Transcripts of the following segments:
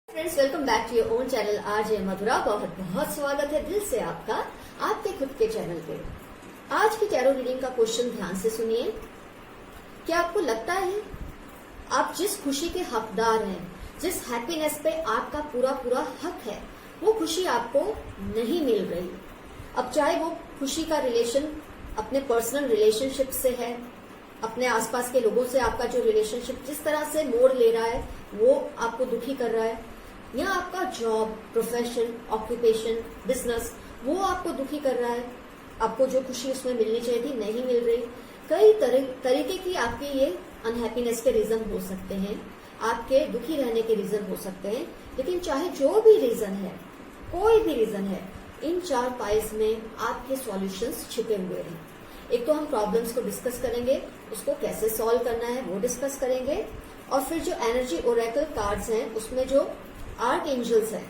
Friends, welcome back to your own channel RJ Madhura. बहुत बहुत स्वागत है दिल से आपका आपके खुद के चैनल पे। आज की टैरो रीडिंग का क्वेश्चन ध्यान से सुनिए। क्या आपको लगता है आप जिस खुशी के हकदार हैं, जिस हैप्पीनेस पे आपका पूरा पूरा हक है, वो खुशी आपको नहीं मिल रही? अब चाहे वो खुशी का रिलेशन अपने पर्सनल रिलेशनशिप से है, अपने आसपास के लोगों से आपका जो रिलेशनशिप जिस तरह से मोड़ ले रहा है वो आपको दुखी कर रहा है, या आपका जॉब, प्रोफेशन, ऑक्यूपेशन, बिजनेस वो आपको दुखी कर रहा है, आपको जो खुशी उसमें मिलनी चाहिए थी नहीं मिल रही। कई तरीके की आपकी ये अनहैप्पीनेस के रीजन हो सकते हैं, आपके दुखी रहने के रीजन हो सकते हैं। लेकिन चाहे जो भी रीजन है, कोई भी रीजन है, इन 4 पाइल्स में आपके सॉल्यूशंस छिपे हुए हैं। एक तो हम प्रॉब्लम्स को डिस्कस करेंगे, उसको कैसे सॉल्व करना है वो डिस्कस करेंगे, और फिर जो एनर्जी ओरेकल कार्ड्स हैं उसमें जो आर्क एंजल्स हैं,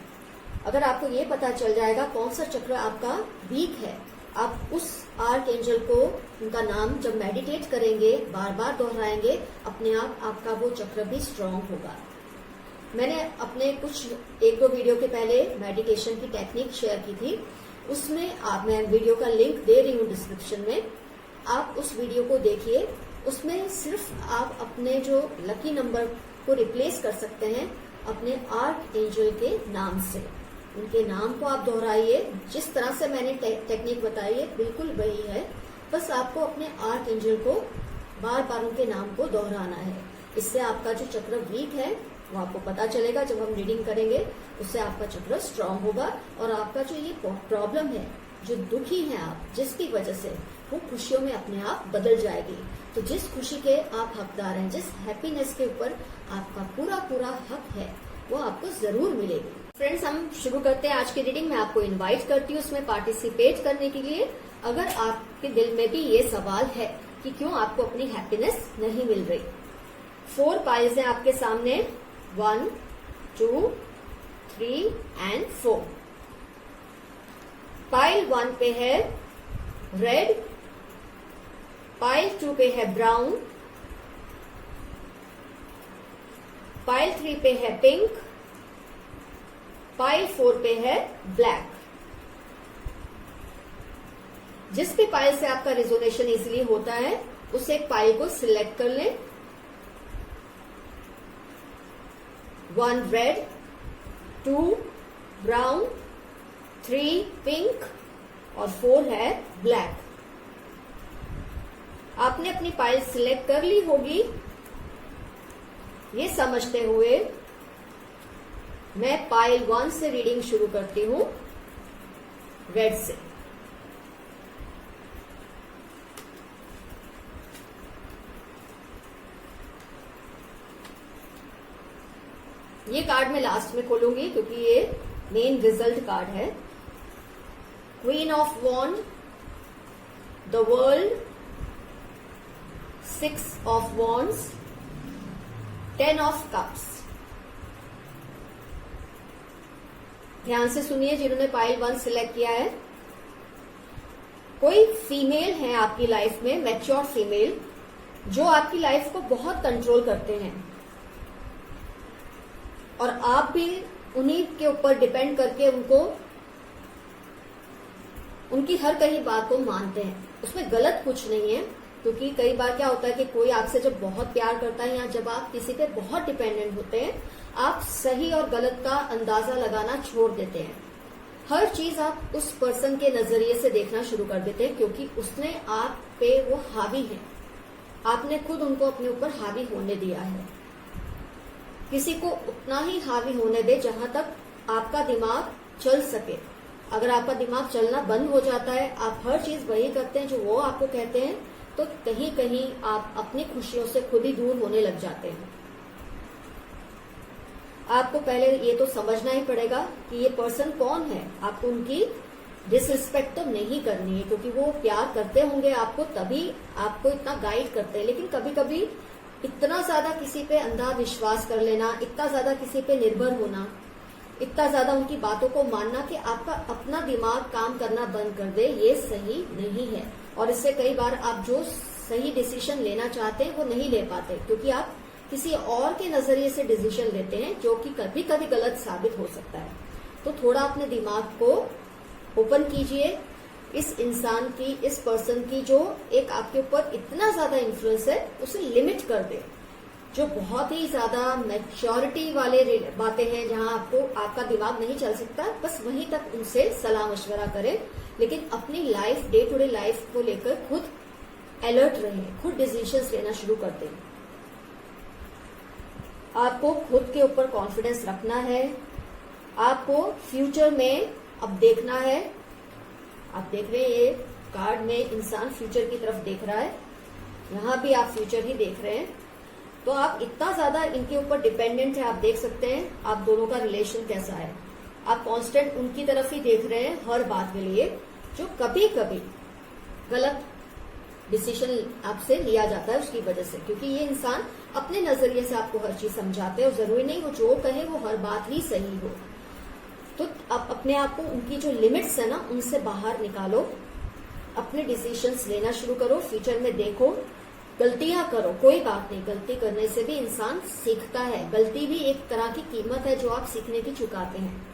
अगर आपको ये पता चल जाएगा कौन सा चक्र आपका वीक है, आप उस आर्क एंजल को, उनका नाम जब मेडिटेट करेंगे, बार बार दोहराएंगे, अपने आप आपका वो चक्र भी स्ट्रांग होगा। मैंने अपने कुछ 1-2 वीडियो के पहले मेडिटेशन की टेक्निक शेयर की थी, उसमें मैं वीडियो का लिंक दे रही हूँ डिस्क्रिप्शन में, आप उस वीडियो को देखिए। उसमें सिर्फ आप अपने जो लकी नंबर को रिप्लेस कर सकते हैं अपने आर्क एंजल के नाम से। उनके नाम को आप दोहराइए, जिस तरह से मैंने टेक्निक बताई है बिल्कुल वही है, बस आपको अपने आर्क एंजल को बार बार उनके नाम को दोहराना है। इससे आपका जो चक्र वीक है वो आपको पता चलेगा, जब हम रीडिंग करेंगे उससे आपका चक्र स्ट्रांग होगा, और आपका जो ये प्रॉब्लम है, जो दुखी है आप, जिसकी वजह से, वो खुशियों में अपने आप बदल जाएगी। तो जिस खुशी के आप हकदार हैं, जिस हैप्पीनेस के ऊपर आपका पूरा पूरा हक है, वो आपको जरूर मिलेगी। फ्रेंड्स, हम शुरू करते हैं आज की रीडिंग। मैं आपको इनवाइट करती हूँ उसमें पार्टिसिपेट करने के लिए। अगर आपके दिल में भी ये सवाल है कि क्यों आपको अपनी हैप्पीनेस नहीं मिल रही। 4 पाइल्स हैं आपके सामने, 1, 2, 3 एंड 4। पाइल 1 पे है रेड, पाइल 2 पे है ब्राउन, पाइल 3 पे है पिंक, पाइल 4 पे है ब्लैक। जिस भी पाइल से आपका रिजोनेशन इजीली होता है उस एक पाइल को सिलेक्ट कर लें। 1 रेड, 2 ब्राउन, 3 पिंक और 4 है ब्लैक। आपने अपनी पाइल सिलेक्ट कर ली होगी। ये समझते हुए मैं पाइल 1 से रीडिंग शुरू करती हूं, रेड से। ये कार्ड मैं लास्ट में खोलूंगी क्योंकि ये मेन रिजल्ट कार्ड है। Queen of wand, the world, 6 of wands, 10 of cups. ध्यान से सुनिए जिन्होंने पाइल 1 सिलेक्ट किया है। कोई फीमेल है आपकी लाइफ में, मैच्योर फीमेल, जो आपकी लाइफ को बहुत कंट्रोल करते हैं, और आप भी उन्हीं के ऊपर डिपेंड करके उनकी हर कहीं बात को मानते हैं। उसमें गलत कुछ नहीं है, क्योंकि कई बार क्या होता है कि कोई आपसे जब बहुत प्यार करता है, या जब आप किसी पे बहुत डिपेंडेंट होते हैं, आप सही और गलत का अंदाजा लगाना छोड़ देते हैं। हर चीज आप उस पर्सन के नजरिए से देखना शुरू कर देते हैं, क्योंकि उसने आप पे वो हावी है, आपने खुद उनको अपने ऊपर हावी होने दिया है। किसी को उतना ही हावी होने दे जहां तक आपका दिमाग चल सके। अगर आपका दिमाग चलना बंद हो जाता है, आप हर चीज वही करते हैं जो वो आपको कहते हैं, तो कहीं कहीं आप अपनी खुशियों से खुद ही दूर होने लग जाते हैं। आपको पहले ये तो समझना ही पड़ेगा कि ये पर्सन कौन है। आपको उनकी डिसरिस्पेक्ट तो नहीं करनी है, क्योंकि वो प्यार करते होंगे आपको, तभी आपको इतना गाइड करते हैं। लेकिन कभी कभी इतना ज्यादा किसी पे अंधा विश्वास कर लेना, इतना ज्यादा किसी पे निर्भर होना, इतना ज्यादा उनकी बातों को मानना कि आपका अपना दिमाग काम करना बंद कर दे, ये सही नहीं है। और इससे कई बार आप जो सही डिसीजन लेना चाहते हैं वो नहीं ले पाते, क्योंकि आप किसी और के नजरिए से डिसीजन लेते हैं, जो कि कभी कभी गलत साबित हो सकता है। तो थोड़ा अपने दिमाग को ओपन कीजिए। इस इंसान की, इस पर्सन की जो एक आपके ऊपर इतना ज्यादा इन्फ्लुएंस है, उसे लिमिट कर दे। जो बहुत ही ज्यादा मैच्योरिटी वाले बातें हैं, जहां आपको आपका दिमाग नहीं चल सकता, बस वहीं तक उनसे सलाह मशवरा करें। लेकिन अपनी life, day to day life को लेकर खुद अलर्ट रहें, खुद डिसीजंस लेना शुरू कर दें। आपको खुद के ऊपर कॉन्फिडेंस रखना है। आपको फ्यूचर में अब देखना है। आप देख रहे हैं ये कार्ड में इंसान फ्यूचर की तरफ देख रहा है, यहां भी आप फ्यूचर ही देख रहे हैं। तो आप इतना ज्यादा इनके ऊपर डिपेंडेंट है, आप देख सकते हैं आप दोनों का रिलेशन कैसा है। आप कांस्टेंट उनकी तरफ ही देख रहे हैं हर बात के लिए, जो कभी कभी गलत डिसीजन आपसे लिया जाता है उसकी वजह से, क्योंकि ये इंसान अपने नजरिए से आपको हर चीज समझाते हैं और जरूरी नहीं वो जो कहे वो हर बात ही सही हो। तो आप अपने आप को, उनकी जो लिमिट्स है ना, उनसे बाहर निकालो, अपने डिसीजंस लेना शुरू करो, फ्यूचर में देखो, गलतियां करो, कोई बात नहीं, गलती करने से भी इंसान सीखता है। गलती भी एक तरह की कीमत है जो आप सीखने की चुकाते हैं।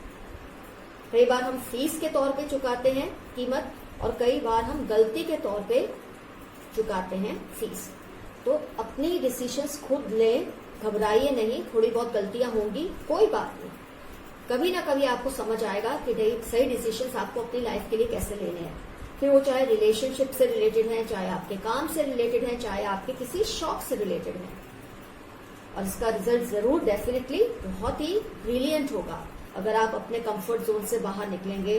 कई बार हम फीस के तौर पे चुकाते हैं कीमत, और कई बार हम गलती के तौर पे चुकाते हैं फीस। तो अपनी डिसीजंस खुद लें, घबराइए नहीं, थोड़ी बहुत गलतियां होंगी, कोई बात नहीं, कभी ना कभी आपको समझ आएगा कि सही डिसीजंस आपको अपनी लाइफ के लिए कैसे लेने हैं। फिर वो चाहे रिलेशनशिप से रिलेटेड है, चाहे आपके काम से रिलेटेड है, चाहे आपके किसी शौक से रिलेटेड है, और इसका रिजल्ट जरूर डेफिनेटली बहुत ही ब्रिलियंट होगा। अगर आप अपने कंफर्ट जोन से बाहर निकलेंगे,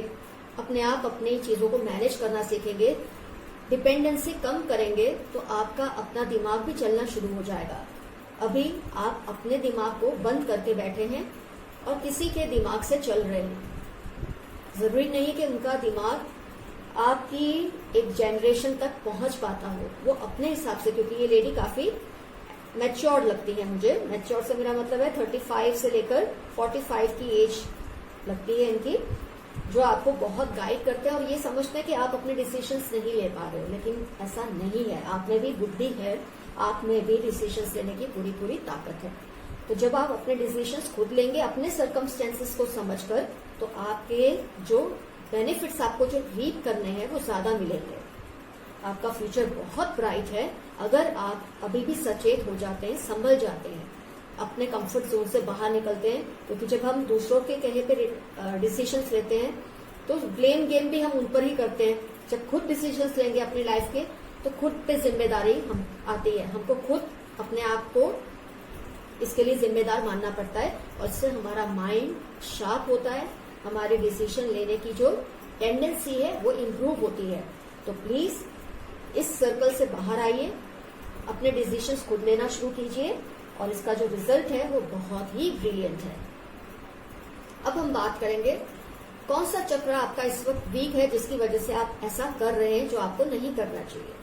अपने आप अपनी चीजों को मैनेज करना सीखेंगे, डिपेंडेंसी कम करेंगे, तो आपका अपना दिमाग भी चलना शुरू हो जाएगा। अभी आप अपने दिमाग को बंद करके बैठे हैं और किसी के दिमाग से चल रहे हैं। जरूरी नहीं कि उनका दिमाग आपकी एक जनरेशन तक पहुंच पाता हो, वो अपने हिसाब से, क्योंकि ये लेडी काफी मैच्योर्ड लगती है मुझे। मैच्योर से मेरा मतलब है 35 से लेकर 45 की एज लगती है इनकी, जो आपको बहुत गाइड करते हैं और ये समझते हैं कि आप अपने डिसीजंस नहीं ले पा रहे हो, लेकिन ऐसा नहीं है। आप में भी बुद्धि है, आप में भी डिसीजंस लेने की पूरी पूरी ताकत है। तो जब आप अपने डिसीजंस खुद लेंगे अपने सर्कमस्टेंसेस को समझकर, तो आपके जो बेनिफिट्स आपको जो रीप करने हैं वो ज्यादा मिलेंगे। आपका फ्यूचर बहुत ब्राइट है अगर आप अभी भी सचेत हो जाते हैं, संभल जाते हैं, अपने कंफर्ट जोन से बाहर निकलते हैं। क्योंकि जब हम दूसरों के कहे पे डिसीजंस लेते हैं तो ब्लेम गेम भी हम उन पर ही करते हैं। जब खुद डिसीजंस लेंगे अपनी लाइफ के, तो खुद पे जिम्मेदारी हम आती है, हमको खुद अपने आप को इसके लिए जिम्मेदार मानना पड़ता है, और इससे हमारा माइंड शार्प होता है, हमारे डिसीजन लेने की जो टेंडेंसी है वो इम्प्रूव होती है। तो प्लीज इस सर्कल से बाहर आइए, अपने डिसीजंस खुद लेना शुरू कीजिए, और इसका जो रिजल्ट है वो बहुत ही ब्रिलियंट है। अब हम बात करेंगे कौन सा चक्र आपका इस वक्त वीक है, जिसकी वजह से आप ऐसा कर रहे हैं जो आपको नहीं करना चाहिए।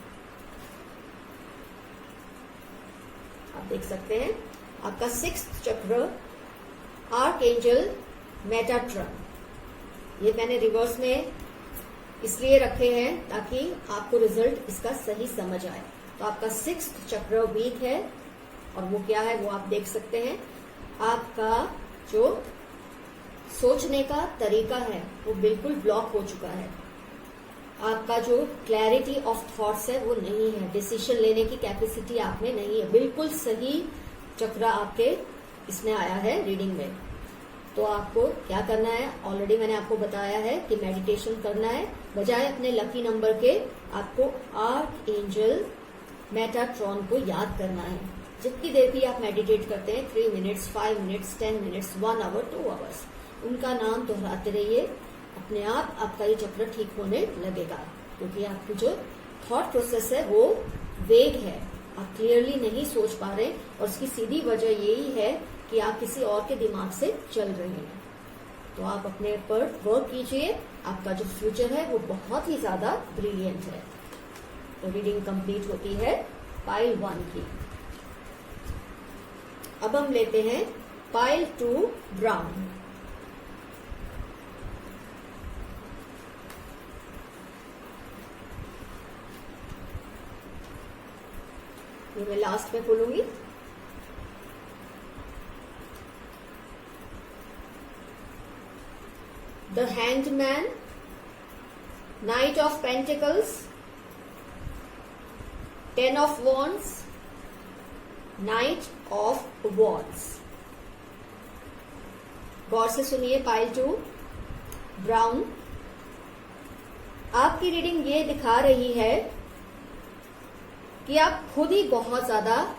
आप देख सकते हैं आपका 6th चक्र आर्कएंजल मेटाट्रॉन, ये मैंने रिवर्स में इसलिए रखे हैं ताकि आपको रिजल्ट इसका सही समझ आए। तो आपका 6th चक्र वीक है, और वो क्या है वो आप देख सकते हैं। आपका जो सोचने का तरीका है वो बिल्कुल ब्लॉक हो चुका है। आपका जो क्लैरिटी ऑफ थॉट्स है वो नहीं है, डिसीजन लेने की कैपेसिटी आप में नहीं है। बिल्कुल सही चक्र आपके इसमें आया है रीडिंग में। तो आपको क्या करना है, ऑलरेडी मैंने आपको बताया है कि मेडिटेशन करना है। बजाय अपने लकी नंबर के आपको आर्कएंजल मेटाट्रॉन को याद करना है। जितनी देर भी आप मेडिटेट करते हैं, 3 minutes, 5 minutes, 10 minutes, 1 hour, 2 hours, उनका नाम दोहराते रहिए। अपने आप आपका ये चक्र ठीक होने लगेगा, क्योंकि आपकी जो थॉट प्रोसेस है वो वेग है, आप क्लियरली नहीं सोच पा रहे, और उसकी सीधी वजह यही है कि आप किसी और के दिमाग से चल रहे हैं। तो आप अपने पर वर्क कीजिए, आपका जो फ्यूचर है वो बहुत ही ज्यादा ब्रिलियंट है। तो रीडिंग कंप्लीट होती है पाइल 1 की। अब हम लेते हैं पाइल 2 ब्राउन। ये मैं लास्ट में खोलूंगी। The hanged man, knight of pentacles, 10 of wands, knight of wands. गौर से सुनिए पाइल 2, ब्राउन। आपकी रीडिंग ये दिखा रही है कि आप खुद ही बहुत ज्यादा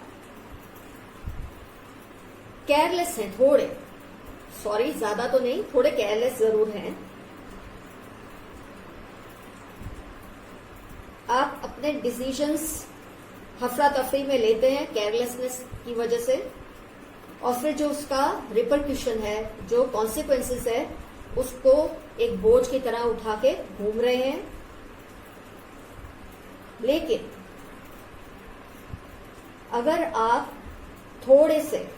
केयरलेस हैं, थोड़े, सॉरी ज्यादा तो नहीं, थोड़े केयरलेस जरूर हैं। आप अपने डिसीजंस हफरा तफरी में लेते हैं केयरलेसनेस की वजह से, और फिर जो उसका रिपरक्यूशन है, जो कॉन्सिक्वेंसेस है, उसको एक बोझ की तरह उठा के घूम रहे हैं। लेकिन अगर आप थोड़े से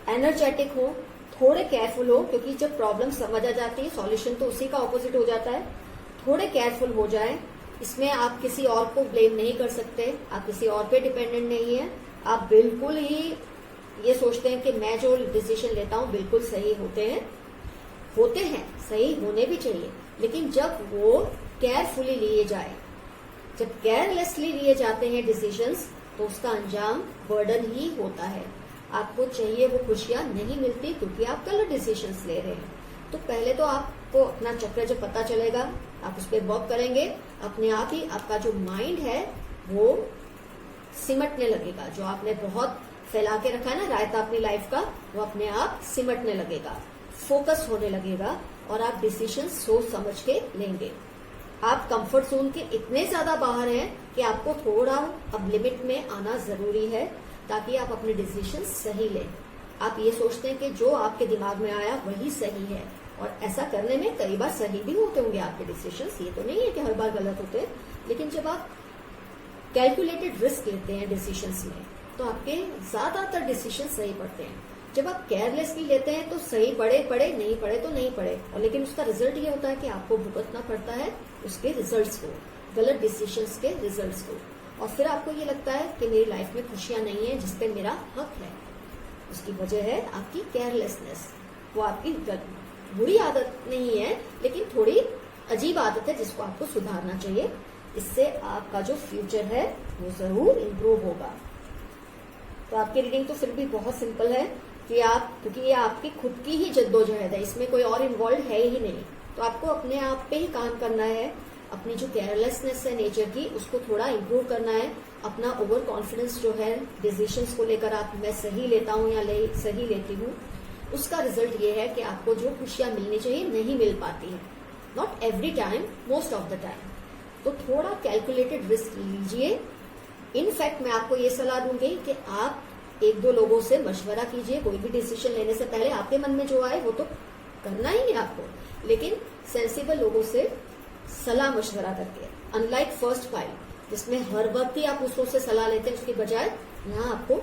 एनर्जेटिक हो, थोड़े केयरफुल हो, क्योंकि जब प्रॉब्लम समझ आ जाती है सॉल्यूशन तो उसी का ऑपोजिट हो जाता है, थोड़े केयरफुल हो जाए। इसमें आप किसी और को ब्लेम नहीं कर सकते, आप किसी और पे डिपेंडेंट नहीं है। आप बिल्कुल ही ये सोचते हैं कि मैं जो डिसीजन लेता हूं बिल्कुल सही होते हैं, सही होने भी चाहिए, लेकिन जब वो केयरफुली लिए जाए, जब केयरलेसली लिए जाते हैं डिसीजंस, तो उसका अंजाम बर्डन ही होता है। आपको चाहिए वो खुशियां नहीं मिलती क्योंकि आप गलत डिसीजंस ले रहे हैं। तो पहले तो आपको अपना चक्र जब पता चलेगा, आप उस पर वर्क करेंगे, अपने आप ही आपका जो माइंड है वो सिमटने लगेगा। जो आपने बहुत फैला के रखा है ना रायता अपनी लाइफ का, वो अपने आप सिमटने लगेगा, फोकस होने लगेगा, और आप डिसीजन सोच समझ के लेंगे। आप कंफर्ट जोन के इतने ज्यादा बाहर हैं कि आपको थोड़ा अब लिमिट में आना जरूरी है, ताकि आप अपने डिसीजन सही लें। आप ये सोचते हैं कि जो आपके दिमाग में आया वही सही है, और ऐसा करने में कई बार सही भी होते होंगे आपके डिसीजंस, ये तो नहीं है कि हर बार गलत होते हैं। लेकिन जब आप कैलकुलेटेड रिस्क लेते हैं डिसीजंस में, तो आपके ज्यादातर डिसीजन सही पड़ते हैं। जब आप केयरलेसली लेते हैं तो सही पड़े, नहीं पड़े तो नहीं पड़े, और लेकिन उसका रिजल्ट ये होता है कि आपको भुगतना पड़ता है उसके रिजल्ट्स को, गलत डिसीजंस के रिजल्ट्स को। और फिर आपको ये लगता है कि मेरी लाइफ में खुशियां नहीं है जिसपे मेरा हक है। उसकी वजह है आपकी केयरलेसनेस। वो आपकी बुरी आदत नहीं है, लेकिन थोड़ी अजीब आदत है जिसको आपको सुधारना चाहिए। इससे आपका जो फ्यूचर है वो जरूर इम्प्रूव होगा। तो आपकी रीडिंग तो फिर भी बहुत सिंपल है कि क्योंकि ये आपकी खुद की ही जद्दोजहद है, इसमें कोई और इन्वॉल्व है ही नहीं। तो आपको अपने आप पे ही काम करना है, अपनी जो केयरलेसनेस है नेचर की उसको थोड़ा इम्प्रूव करना है। अपना ओवर कॉन्फिडेंस जो है डिसीजंस को लेकर, आप मैं सही लेता हूँ या सही लेती हूँ, उसका रिजल्ट ये है कि आपको जो खुशियां मिलनी चाहिए नहीं मिल पाती है। Not every time, most of the time. तो थोड़ा कैलकुलेटेड रिस्क लीजिए। इनफैक्ट मैं आपको ये सलाह दूंगी कि आप 1-2 लोगों से मशवरा कीजिए। कोई भी डिसीजन लेने से पहले आपके मन में जो आए वो तो करना ही है आपको, लेकिन सेंसिबल लोगों से सलाह मशवरा करके, अनलाइक फर्स्ट फाइल जिसमें हर वक्त ही आप दूसरों से सलाह लेते हैं, उसकी बजाय यहाँ आपको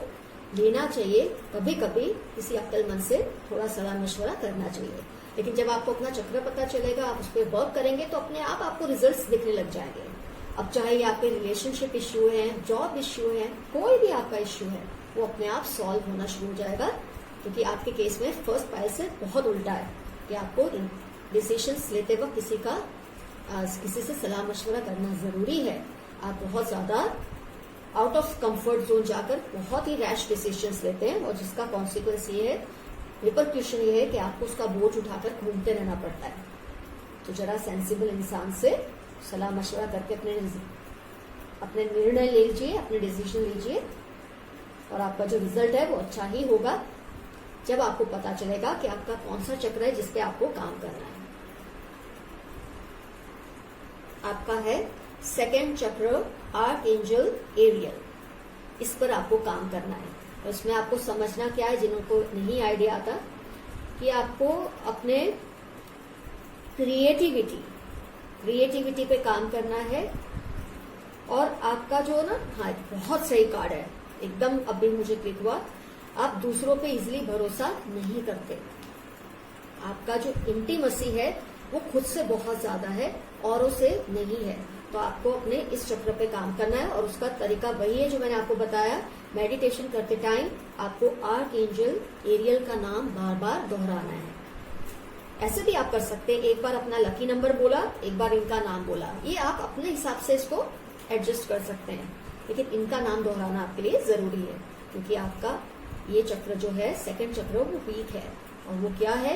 लेना चाहिए कभी कभी किसी अक्लमंद से थोड़ा सलाह मशवरा करना चाहिए। लेकिन जब आपको अपना चक्र पता चलेगा, आप उस पर वर्क करेंगे, तो अपने आप आपको रिजल्ट्स दिखने लग जाएंगे। अब चाहे ये आपके रिलेशनशिप इश्यू है, जॉब इश्यू है, कोई भी आपका इश्यू है, वो अपने आप सॉल्व होना शुरू हो जाएगा। क्योंकि आपके केस में फर्स्ट फाइल से बहुत उल्टा है कि आपको डिसीजंस लेते वक्त किसी से सलाह मशवरा करना जरूरी है। आप बहुत ज्यादा आउट ऑफ कंफर्ट जोन जाकर बहुत ही रैश डिसीजंस लेते हैं, और जिसका कॉन्सिक्वेंस ये है, रिपरक्यूशन ये है कि आपको उसका बोझ उठाकर घूमते रहना पड़ता है। तो जरा सेंसिबल इंसान से सलाह मशवरा करके अपने निर्णय ले लीजिए, अपने डिसीजन लीजिए, और आपका जो रिजल्ट है वो अच्छा ही होगा जब आपको पता चलेगा कि आपका कौन सा चक्र है जिसपे आपको काम करना है। आपका है सेकंड चक्र, आर्कएंजल एरियल। इस पर आपको काम करना है, और इसमें आपको समझना क्या है, जिनको नहीं आइडिया आता, कि आपको अपने क्रिएटिविटी पे काम करना है। और आपका जो ना, हाँ बहुत सही कार्ड है एकदम, अभी मुझे क्लिक हुआ, आप दूसरों पे इजीली भरोसा नहीं करते। आपका जो इंटीमेसी है वो खुद से बहुत ज्यादा है, औरों से नहीं है। तो आपको अपने इस चक्र पे काम करना है, और उसका तरीका वही है जो मैंने आपको बताया। मेडिटेशन करते टाइम आपको आर्कएंजल एरियल का नाम बार बार दोहराना है। ऐसे भी आप कर सकते हैं, एक बार अपना लकी नंबर बोला, एक बार इनका नाम बोला, ये आप अपने हिसाब से इसको एडजस्ट कर सकते हैं, लेकिन इनका नाम दोहराना आपके लिए जरूरी है, क्योंकि आपका ये चक्र जो है सेकंड चक्र वो वीक है। और वो क्या है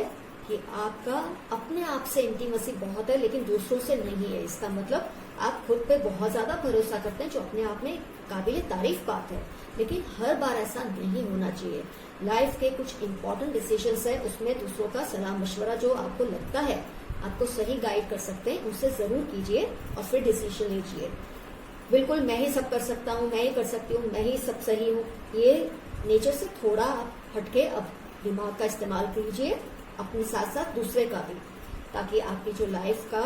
कि आपका अपने आप से इंटीमेसी बहुत है, लेकिन दूसरों से नहीं है। इसका मतलब आप खुद पे बहुत ज्यादा भरोसा करते हैं, जो अपने आप में काबिल तारीफ बात है, लेकिन हर बार ऐसा नहीं होना चाहिए। लाइफ के कुछ इंपॉर्टेंट डिसीजंस है, उसमें दूसरों का सलाह मशवरा जो आपको लगता है आपको सही गाइड कर सकते हैं, उनसे जरूर कीजिए और फिर डिसीजन लीजिए। बिल्कुल मैं ही सब कर सकता हूँ, मैं ही कर सकती हूँ, मैं ही सब सही हूँ, ये नेचर से थोड़ा आप हटके अब दिमाग का इस्तेमाल कीजिए, अपने साथ साथ दूसरे का भी, ताकि आपकी जो लाइफ का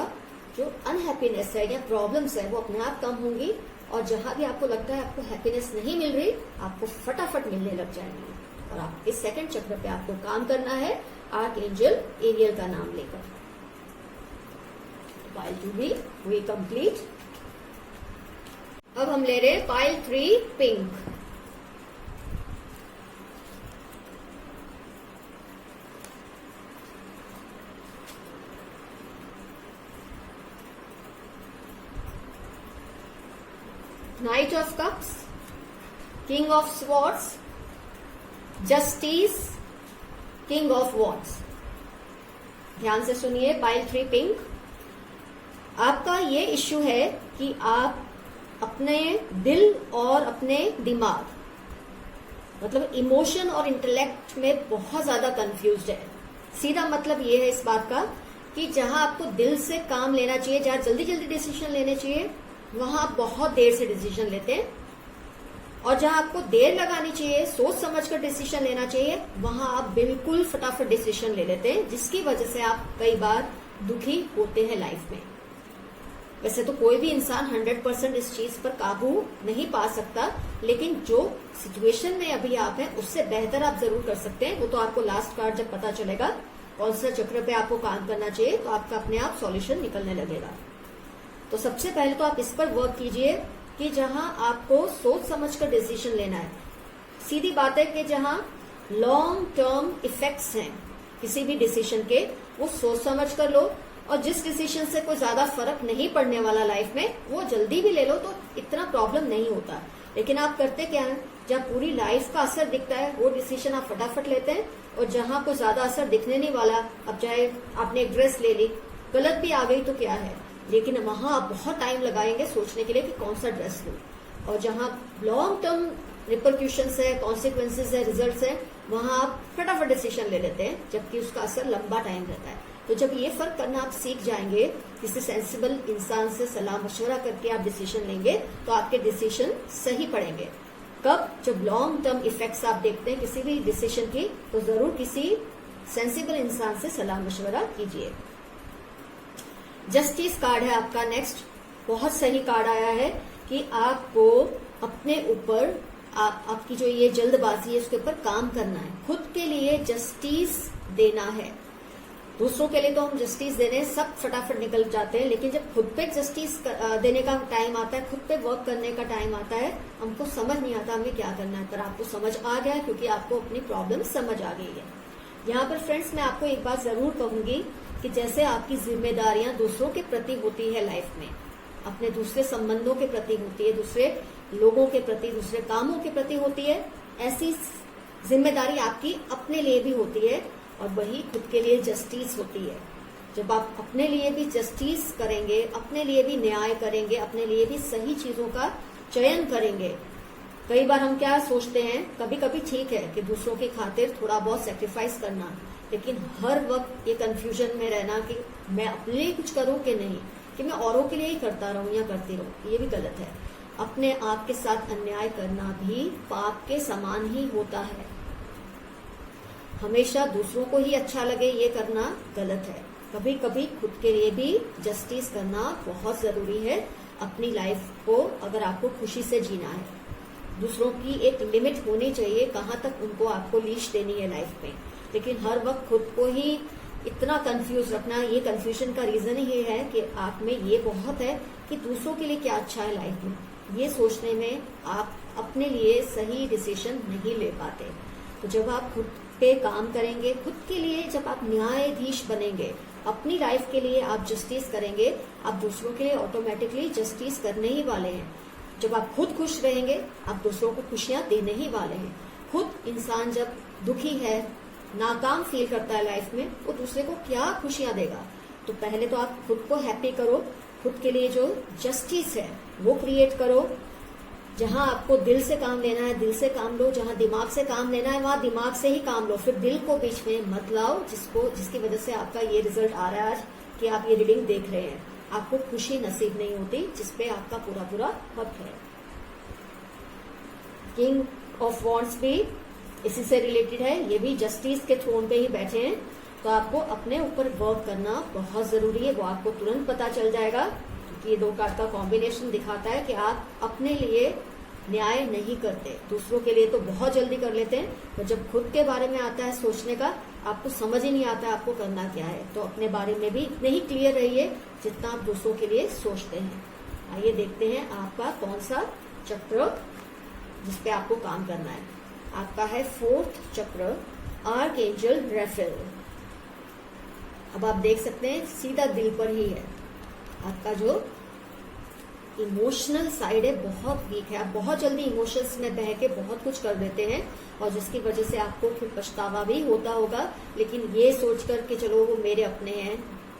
जो अनहैप्पीनेस है या प्रॉब्लम्स है वो अपने आप कम होंगी, और जहां भी आपको लगता है आपको हैप्पीनेस नहीं मिल रही, आपको फटाफट मिलने लग जाएंगी। और आपके सेकंड चक्र पे आपको काम करना है आर्क एंजल एरियल का नाम लेकर। पाइल 2 भी हुई कंप्लीट। अब हम ले रहे हैं pile 3 pink. Knight of Cups, King of Swords, Justice, King of Wands। ध्यान से सुनिए पाइल 3 पिंक। आपका ये इश्यू है कि आप अपने दिल और अपने दिमाग, मतलब इमोशन और इंटेलेक्ट में बहुत ज्यादा कंफ्यूज्ड है। सीधा मतलब ये है इस बात का कि जहां आपको दिल से काम लेना चाहिए, जहां जल्दी जल्दी डिसीजन लेने चाहिए, वहां आप बहुत देर से डिसीजन लेते हैं, और जहां आपको देर लगानी चाहिए, सोच समझकर डिसीजन लेना चाहिए, वहां आप बिल्कुल फटाफट डिसीजन ले लेते हैं, जिसकी वजह से आप कई बार दुखी होते हैं लाइफ में। वैसे तो कोई भी इंसान 100% इस चीज पर काबू नहीं पा सकता, लेकिन जो सिचुएशन में अभी आप हैं उससे बेहतर आप जरूर कर सकते हैं। वो तो आपको लास्ट कार्ड जब पता चलेगा कौन सा चक्र पे आपको काम करना चाहिए, तो आपका अपने आप सॉल्यूशन निकलने लगेगा। तो सबसे पहले तो आप इस पर वर्क कीजिए कि जहां आपको सोच समझकर डिसीजन लेना है। सीधी बात है कि जहां लॉन्ग टर्म इफेक्ट्स हैं किसी भी डिसीजन के, वो सोच समझ कर लो, और जिस डिसीजन से कोई ज्यादा फर्क नहीं पड़ने वाला लाइफ में, वो जल्दी भी ले लो तो इतना प्रॉब्लम नहीं होता। लेकिन आप करते क्या है, जब पूरी लाइफ का असर दिखता है वो डिसीजन आप फटाफट लेते हैं, और जहां कोई ज्यादा असर दिखने नहीं वाला, अब चाहे आपने एक ड्रेस ले ली, गलत भी आ गई तो क्या है, लेकिन वहां आप बहुत टाइम लगाएंगे सोचने के लिए कि कौन सा ड्रेस लूं। और जहां लॉन्ग टर्म रिपरक्यूशंस है, कॉन्सिक्वेंसेज है, रिजल्ट्स है, वहां आप फटाफट डिसीजन ले लेते हैं, जबकि उसका असर लंबा टाइम रहता है। तो जब ये फर्क करना आप सीख जाएंगे, किसी सेंसिबल इंसान से सलाह मशवरा करके आप डिसीजन लेंगे, तो आपके डिसीजन सही पड़ेंगे। कब? जब लॉन्ग टर्म इफेक्ट्स आप देखते हैं किसी भी डिसीजन की, तो जरूर किसी सेंसिबल इंसान से सलाह मशवरा कीजिए। जस्टिस कार्ड है आपका नेक्स्ट। बहुत सही कार्ड आया है कि आपको अपने ऊपर आपकी जो ये जल्दबाजी है उसके ऊपर काम करना है, खुद के लिए जस्टिस देना है। दूसरों के लिए तो हम जस्टिस देने सब फटाफट निकल जाते हैं, लेकिन जब खुद पे जस्टिस देने का टाइम आता है, खुद पे वर्क करने का टाइम आता है, हमको समझ नहीं आता हमें क्या करना है, पर आपको समझ आ गया है क्योंकि आपको अपनी प्रॉब्लम समझ आ गई है। यहाँ पर फ्रेंड्स मैं आपको एक बात जरूर कहूंगी कि जैसे आपकी जिम्मेदारियां दूसरों के प्रति होती है लाइफ में, अपने दूसरे संबंधों के प्रति होती है, दूसरे लोगों के प्रति, दूसरे कामों के प्रति होती है, ऐसी जिम्मेदारी आपकी अपने लिए भी होती है, और वही खुद के लिए जस्टिस होती है। जब आप अपने लिए भी जस्टिस करेंगे, अपने लिए भी न्याय करेंगे, अपने लिए भी सही चीजों का चयन करेंगे। कई बार हम क्या सोचते हैं, कभी कभी ठीक है कि दूसरों की खातिर थोड़ा बहुत सेक्रीफाइस करना, लेकिन हर वक्त ये कंफ्यूजन में रहना कि मैं अपने लिए कुछ करूं कि नहीं, कि मैं औरों के लिए ही करता रहूं या करती रहूं, ये भी गलत है। अपने आप के साथ अन्याय करना भी पाप के समान ही होता है। हमेशा दूसरों को ही अच्छा लगे ये करना गलत है। कभी कभी खुद के लिए भी जस्टिस करना बहुत जरूरी है अपनी लाइफ को, अगर आपको खुशी से जीना है। दूसरों की एक लिमिट होनी चाहिए, कहाँ तक उनको आपको लीश देनी है लाइफ में, लेकिन हर वक्त खुद को ही इतना कंफ्यूज रखना, ये कंफ्यूजन का रीजन ही है कि आप में ये बहुत है कि दूसरों के लिए क्या अच्छा है लाइफ में, ये सोचने में आप अपने लिए सही डिसीजन नहीं ले पाते। तो जब आप खुद पे काम करेंगे, खुद के लिए जब आप न्यायाधीश बनेंगे, अपनी लाइफ के लिए आप जस्टिस करेंगे, आप दूसरों के लिए ऑटोमेटिकली जस्टिस करने ही वाले हैं। जब आप खुद खुश रहेंगे, आप दूसरों को खुशियां देने ही वाले हैं। खुद इंसान जब दुखी है, नाकाम फील करता है लाइफ में, वो दूसरे को क्या खुशियां देगा। तो पहले तो आप खुद को हैप्पी करो, खुद के लिए जो जस्टिस है वो क्रिएट करो। जहां आपको दिल से काम लेना है दिल से काम लो, जहां दिमाग से काम लेना है वहां दिमाग से ही काम लो, फिर दिल को बीच में मत लाओ, जिसकी वजह से आपका ये रिजल्ट आ रहा है आज कि आप ये रीडिंग देख रहे हैं। आपको खुशी नसीब नहीं होती जिसपे आपका पूरा पूरा हक है। किंग ऑफ वॉन्ड्स भी इसी से रिलेटेड है, ये भी जस्टिस के थ्रोन पे ही बैठे हैं। तो आपको अपने ऊपर वर्क करना बहुत जरूरी है, वो आपको तुरंत पता चल जाएगा क्योंकि ये दो कार्ड का कॉम्बिनेशन दिखाता है कि आप अपने लिए न्याय नहीं करते, दूसरों के लिए तो बहुत जल्दी कर लेते हैं, पर जब खुद के बारे में आता है सोचने का, आपको समझ ही नहीं आता है आपको करना क्या है। तो अपने बारे में भी नहीं क्लियर रहिए जितना आप दूसरों के लिए सोचते हैं। आइए देखते हैं आपका कौन सा चक्र जिसपे आपको काम करना है। आपका है 4th चक्र, आर्कएंजल रफेल। अब आप देख सकते हैं सीधा दिल पर ही है। आपका जो इमोशनल साइड है बहुत वीक है, आप बहुत जल्दी इमोशंस में बह के बहुत कुछ कर देते हैं और जिसकी वजह से आपको फिर पछतावा भी होता होगा, लेकिन ये सोच कर कि चलो वो मेरे अपने हैं,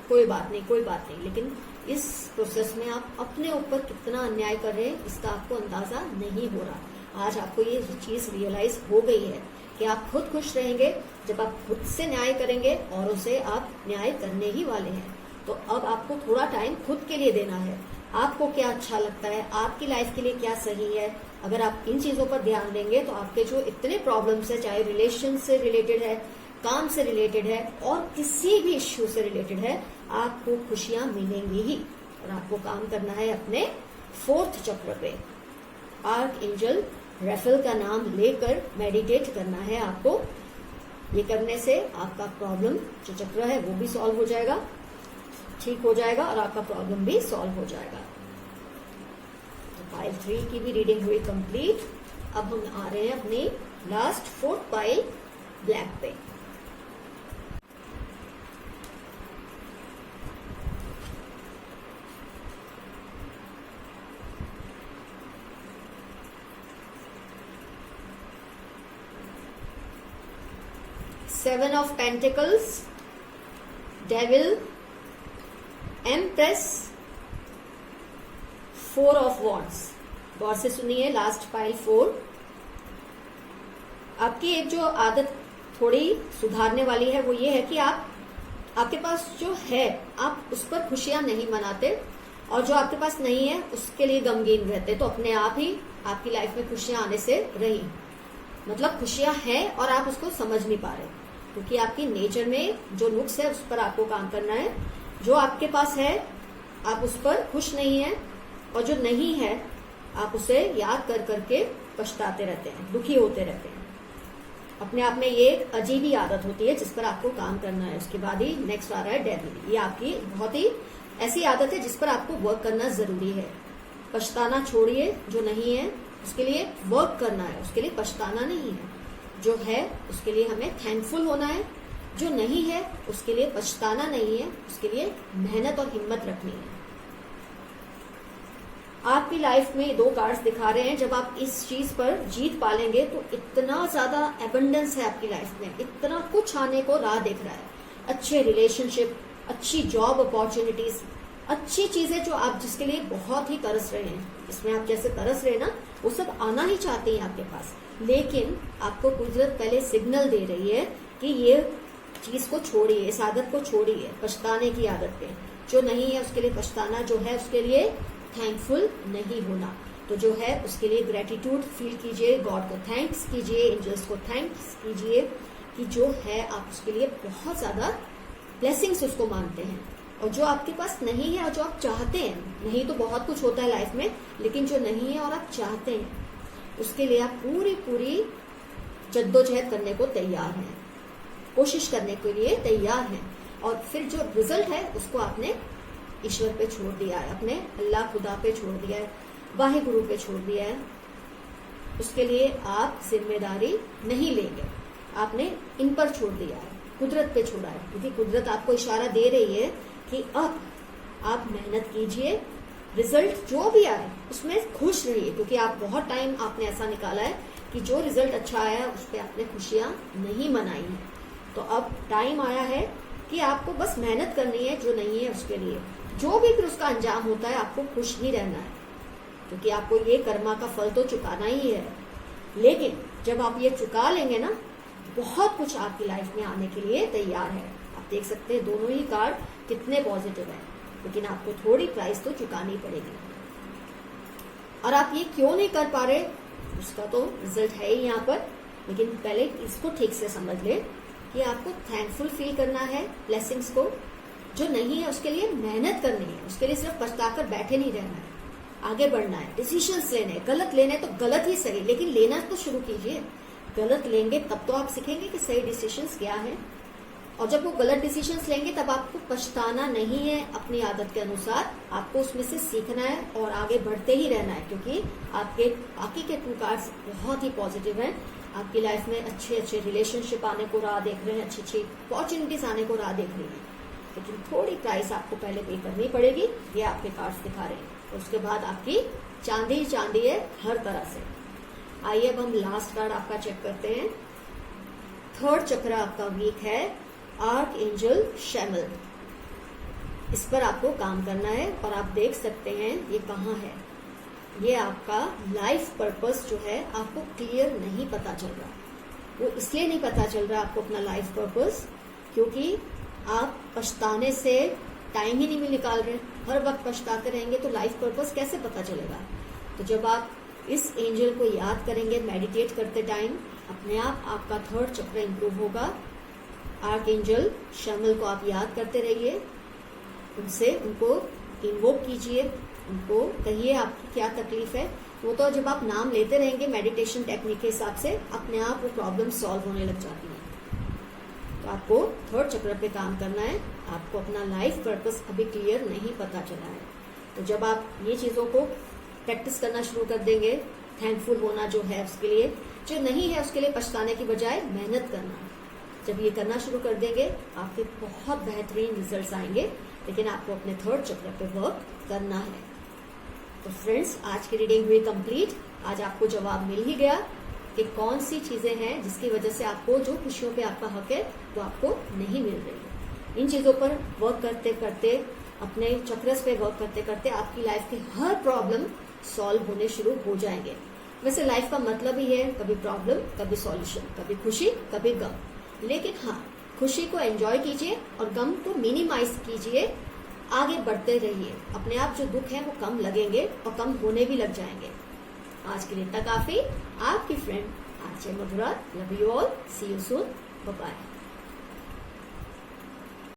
कोई बात नहीं। लेकिन इस प्रोसेस में आप अपने ऊपर कितना अन्याय कर रहे हैं इसका आपको अंदाजा नहीं हो रहा। आज आपको ये चीज रियलाइज हो गई है कि आप खुद खुश रहेंगे जब आप खुद से न्याय करेंगे, औरों से आप न्याय करने ही वाले हैं। तो अब आपको थोड़ा टाइम खुद के लिए देना है। आपको क्या अच्छा लगता है, आपकी लाइफ के लिए क्या सही है, अगर आप इन चीजों पर ध्यान देंगे तो आपके जो इतने प्रॉब्लम्स है, चाहे रिलेशन से रिलेटेड है, काम से रिलेटेड है और किसी भी इश्यू से रिलेटेड है, आपको खुशियां मिलेंगी ही। और आपको काम करना है अपने 4th चक्र पे। आर्कएंजल रफेल का नाम लेकर मेडिटेट करना है आपको। ये करने से आपका प्रॉब्लम जो चक्र है वो भी सॉल्व हो जाएगा, ठीक हो जाएगा और आपका प्रॉब्लम भी सॉल्व हो जाएगा। तो पाइल 3 की भी रीडिंग हुई कंप्लीट। अब हम आ रहे हैं अपनी लास्ट 4th पाइल ब्लैक पे। Seven of Pentacles, Devil, Empress, 4 of Wands। गौर से सुनिए लास्ट पाइल 4। आपकी एक जो आदत थोड़ी सुधारने वाली है वो ये है कि आपके पास जो है आप उस पर खुशियां नहीं मनाते और जो आपके पास नहीं है उसके लिए गमगीन रहते। तो अपने आप ही आपकी लाइफ में खुशियां आने से रही, मतलब खुशियां हैं और आप उसको समझ नहीं पा रहे क्योंकि आपकी नेचर में जो नुक्स है उस पर आपको काम करना है। जो आपके पास है आप उस पर खुश नहीं है और जो नहीं है आप उसे याद कर करके पछताते रहते हैं, दुखी होते रहते हैं। अपने आप में ये एक अजीब ही आदत होती है जिस पर आपको काम करना है। उसके बाद ही नेक्स्ट आ रहा है डेविल। ये आपकी बहुत ही ऐसी आदत है जिस पर आपको वर्क करना जरूरी है। पछताना छोड़िए, जो नहीं है उसके लिए वर्क करना है, उसके लिए पछताना नहीं है। जो है उसके लिए हमें थैंकफुल होना है, जो नहीं है उसके लिए पछताना नहीं है, उसके लिए मेहनत और हिम्मत रखनी है। आपकी लाइफ में 2 कार्ड्स दिखा रहे हैं, जब आप इस चीज पर जीत पालेंगे तो इतना ज्यादा एबंडेंस है आपकी लाइफ में, इतना कुछ आने को राह देख रहा है। अच्छे रिलेशनशिप, अच्छी जॉब अपॉर्चुनिटीज, अच्छी चीजें जो आप जिसके लिए बहुत ही तरस रहे हैं, इसमें आप जैसे तरस रहे ना वो सब आना ही चाहते हैं आपके पास। लेकिन आपको कुदरत पहले सिग्नल दे रही है कि ये चीज को छोड़िए, इस आदत को छोड़िए, पछताने की आदत पे। जो नहीं है उसके लिए पछताना, जो है उसके लिए थैंकफुल नहीं होना। तो जो है उसके लिए ग्रेटिट्यूड फील कीजिए, गॉड को थैंक्स कीजिए, एंजल्स को थैंक्स कीजिए कि जो है आप उसके लिए बहुत ज्यादा ब्लेसिंग्स उसको मानते हैं। और जो आपके पास नहीं है और जो आप चाहते हैं, नहीं तो बहुत कुछ होता है लाइफ में, लेकिन जो नहीं है और आप चाहते हैं उसके लिए आप पूरी जद्दोजहद करने को तैयार हैं, कोशिश करने के लिए तैयार हैं। और फिर जो रिजल्ट है उसको आपने ईश्वर पे छोड़ दिया है, अपने अल्लाह खुदा पे छोड़ दिया है, वाहिगुरु पे छोड़ दिया है। उसके लिए आप जिम्मेदारी नहीं लेंगे। आपने इन पर छोड़ दिया है, कुदरत पे छोड़ा है, क्योंकि कुदरत आपको इशारा दे रही है कि अब आप मेहनत कीजिए, रिजल्ट जो भी आए उसमें खुश रहिए, क्योंकि आप बहुत टाइम आपने ऐसा निकाला है कि जो रिजल्ट अच्छा आया उस पर आपने खुशियां नहीं मनाई हैं। तो अब टाइम आया है कि आपको बस मेहनत करनी है, जो नहीं है उसके लिए जो भी फिर उसका अंजाम होता है आपको खुश ही रहना है, क्योंकि आपको ये कर्मा का फल तो चुकाना ही है। लेकिन जब आप ये चुका लेंगे ना, बहुत कुछ आपकी लाइफ में आने के लिए तैयार है। आप देख सकते हैं दोनों ही कार्ड कितने पॉजिटिव है, लेकिन आपको थोड़ी प्राइस तो चुकानी पड़ेगी। और आप ये क्यों नहीं कर पा रहे, उसका तो रिजल्ट है ही यहाँ पर, लेकिन पहले इसको ठीक से समझ ले कि आपको थैंकफुल फील करना है ब्लेसिंग्स को। जो नहीं है उसके लिए मेहनत करनी है, उसके लिए सिर्फ पछताकर बैठे नहीं रहना है, आगे बढ़ना है, डिसीजंस लेने, गलत लेने तो गलत ही सही, लेकिन लेना तो शुरू कीजिए। गलत लेंगे तब तो आप सीखेंगे कि सही डिसीजंस क्या है, और जब वो गलत डिसीजंस लेंगे तब आपको पछताना नहीं है। अपनी आदत के अनुसार आपको उसमें से सीखना है और आगे बढ़ते ही रहना है, क्योंकि आपके बाकी के 2 कार्ड्स बहुत ही पॉजिटिव हैं। आपकी लाइफ में अच्छे अच्छे रिलेशनशिप आने को राह देख रहे हैं, अच्छी अच्छी अपॉर्चुनिटीज आने को राह देख रही हैं, लेकिन थोड़ी प्राइस आपको पहले पे करनी पड़ेगी। ये आपके कार्ड्स दिखा रहे हैं, उसके बाद आपकी चांदी चांदी है हर तरह से। आइए अब हम लास्ट कार्ड आपका चेक करते हैं। 3rd चक्र आपका वीक है, आर्क एंजल शैमल। इस पर आपको काम करना है, और आप देख सकते हैं ये कहाँ है। ये आपका लाइफ पर्पस जो है आपको क्लियर नहीं पता चल रहा। वो इसलिए नहीं पता चल रहा आपको अपना लाइफ पर्पस, क्योंकि आप पछताने से टाइम ही नहीं निकाल रहे। हर वक्त पछताते रहेंगे तो लाइफ पर्पस कैसे पता चलेगा। तो जब आप इस एंजल को याद करेंगे मेडिटेट करते टाइम, अपने आप आपका 3rd चक्र इंप्रूव होगा। आर्क एंजल शैमल को आप याद करते रहिए, उनसे उनको इन्वोक कीजिए, उनको कहिए आपकी क्या तकलीफ है। वो तो जब आप नाम लेते रहेंगे मेडिटेशन टेक्निक के हिसाब से, अपने आप वो प्रॉब्लम सॉल्व होने लग जाती है। तो आपको 3rd चक्र पे काम करना है। आपको अपना लाइफ पर्पस अभी क्लियर नहीं पता चला है, तो जब आप ये चीजों को प्रैक्टिस करना शुरू कर देंगे, थैंकफुल होना जो है उसके लिए, जो नहीं है उसके लिए पछताने की बजाय मेहनत करना, जब ये करना शुरू कर देंगे आपके बहुत बेहतरीन रिजल्ट्स आएंगे। लेकिन आपको अपने 3rd चक्र पे वर्क करना है। तो फ्रेंड्स, आज की रीडिंग हुई कंप्लीट। आज आपको जवाब मिल ही गया कि कौन सी चीजें हैं जिसकी वजह से आपको जो खुशियों पे आपका हक है वो आपको नहीं मिल रही है। इन चीजों पर वर्क करते करते, अपने चक्रस पे वर्क करते करते आपकी लाइफ की हर प्रॉब्लम सॉल्व होने शुरू हो जाएंगे। वैसे लाइफ का मतलब ही है कभी प्रॉब्लम कभी सॉल्यूशन, कभी खुशी कभी गम। लेकिन हाँ, खुशी को एंजॉय कीजिए और गम को मिनिमाइज कीजिए, आगे बढ़ते रहिए। अपने आप जो दुख है वो कम लगेंगे और कम होने भी लग जाएंगे। आज के लिए इतना काफी। आपकी friend RJ Madhura. Love you all, see you soon, bye bye.